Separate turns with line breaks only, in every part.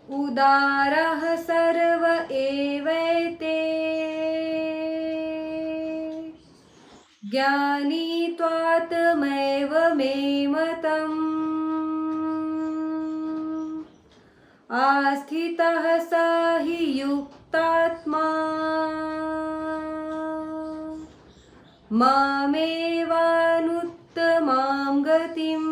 उदारः सर्व एवैते ज्ञानी त्वात्मैव मे मतम् आस्थितः स हि युक्तात्मा मामेवानुत्तमां गतिम्।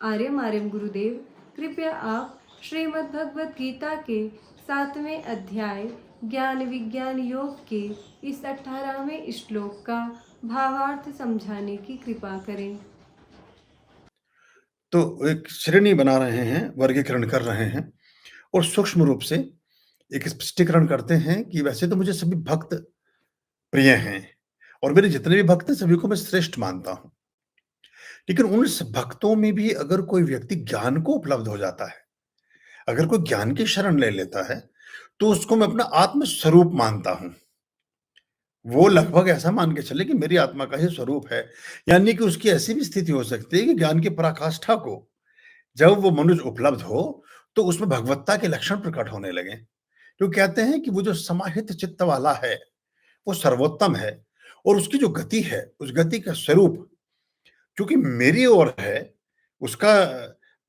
आर्यम आर्यम गुरुदेव, कृपया आप श्रीमद् भगवत गीता के 7वें अध्याय ज्ञान विज्ञान योग के इस 18वें श्लोक का भावार्थ समझाने की कृपा करें।
तो एक श्रेणी बना रहे हैं, वर्गीकरण कर रहे हैं और सूक्ष्म रूप से एक स्पष्टीकरण करते हैं कि वैसे तो मुझे सभी भक्त प्रिय हैं और मेरे जितने भी भक्त हैं सभी को मैं श्रेष्ठ मानता हूं, लेकिन उन भक्तों में भी अगर कोई व्यक्ति ज्ञान को उपलब्ध हो जाता है, अगर कोई ज्ञान की शरण ले लेता है, तो उसको मैं अपना आत्म स्वरूप मानता हूं। वो लगभग ऐसा मान के चले कि मेरी आत्मा का ही स्वरूप है, यानी कि उसकी ऐसी भी स्थिति हो सकती है कि ज्ञान की पराकाष्ठा को जब वो मनुष्य उपलब्ध हो तो उसमें भगवत्ता के लक्षण प्रकट होने लगे। जो कहते हैं कि वो जो समाहित चित्त वाला है वो सर्वोत्तम है और उसकी जो गति है, उस गति का स्वरूप क्योंकि मेरी ओर है, उसका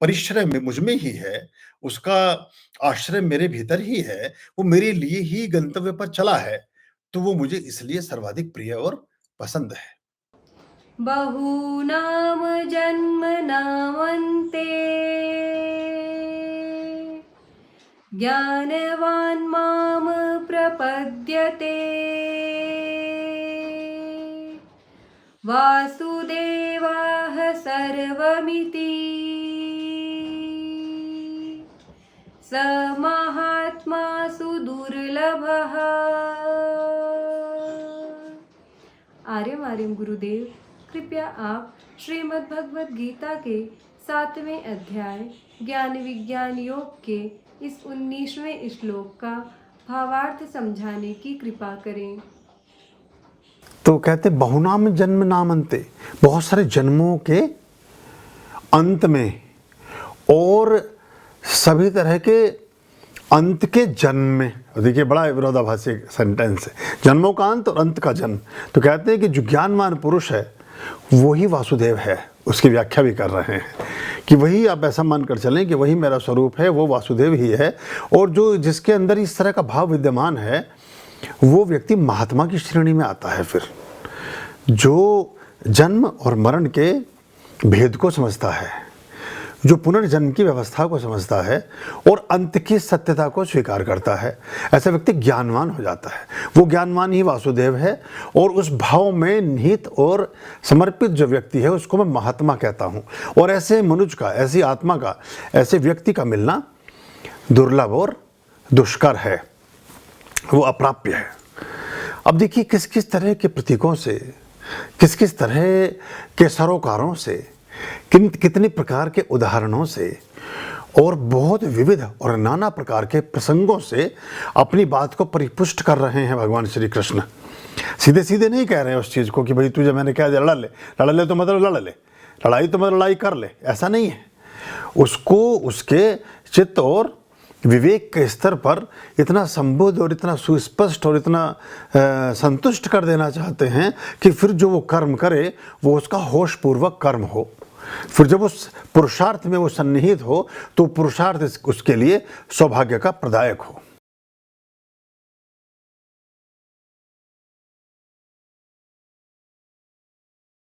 परिश्रय मुझ में ही है, उसका आश्रय मेरे भीतर ही है, वो मेरे लिए ही गंतव्य पर चला है, तो वो मुझे इसलिए सर्वाधिक प्रिय और पसंद है।
बहूनां जन्मनामन्ते ज्ञानवान् मां प्रपद्यते वासुदेवाः सर्वमिति स महात्मा सुदुर्लभः। आर्यम आर्यम गुरुदेव, कृपया आप श्रीमद् भगवत गीता के 7वें अध्याय ज्ञान विज्ञान योग के इस 19वें श्लोक का भावार्थ समझाने की कृपा करें।
तो कहते बहुनाम जन्म नाम अंते, बहुत सारे जन्मों के अंत में और सभी तरह के अंत के जन्म में। देखिए बड़ा विरोधाभासी सेंटेंस है, जन्मों का अंत और अंत का जन्म। तो कहते हैं कि जो ज्ञानवान पुरुष है वो ही वासुदेव है। उसकी व्याख्या भी कर रहे हैं कि वही, आप ऐसा मानकर चलें कि वही मेरा स्वरूप है, वो वासुदेव ही है। और जो जिसके अंदर इस तरह का भाव विद्यमान है वो व्यक्ति महात्मा की श्रेणी में आता है। फिर जो जन्म और मरण के भेद को समझता है, जो पुनर्जन्म की व्यवस्था को समझता है और अंत की सत्यता को स्वीकार करता है, ऐसा व्यक्ति ज्ञानवान हो जाता है। वो ज्ञानवान ही वासुदेव है और उस भाव में निहित और समर्पित जो व्यक्ति है उसको मैं महात्मा कहता हूँ। और ऐसे मनुष्य का, ऐसी आत्मा का, ऐसे व्यक्ति का मिलना दुर्लभ और दुष्कर है, वो अप्राप्य है। अब देखिए किस किस तरह के प्रतीकों से, किस किस तरह के सरोकारों से, कितने प्रकार के उदाहरणों से और बहुत विविध और नाना प्रकार के प्रसंगों से अपनी बात को परिपुष्ट कर रहे हैं भगवान श्री कृष्ण। सीधे सीधे नहीं कह रहे हैं उस चीज़ को कि भाई तुझे मैंने कह दिया लड़ ले तो मतलब लड़ ले, लड़ाई तो मतलब लड़ाई कर ले, ऐसा नहीं है। उसको उसके चित्त और विवेक के स्तर पर इतना संबोध और इतना सुस्पष्ट और इतना संतुष्ट कर देना चाहते हैं कि फिर जो वो कर्म करे वो उसका होशपूर्वक कर्म हो। फिर जब उस पुरुषार्थ में वो सन्निहित हो तो पुरुषार्थ उसके लिए सौभाग्य का प्रदायक हो।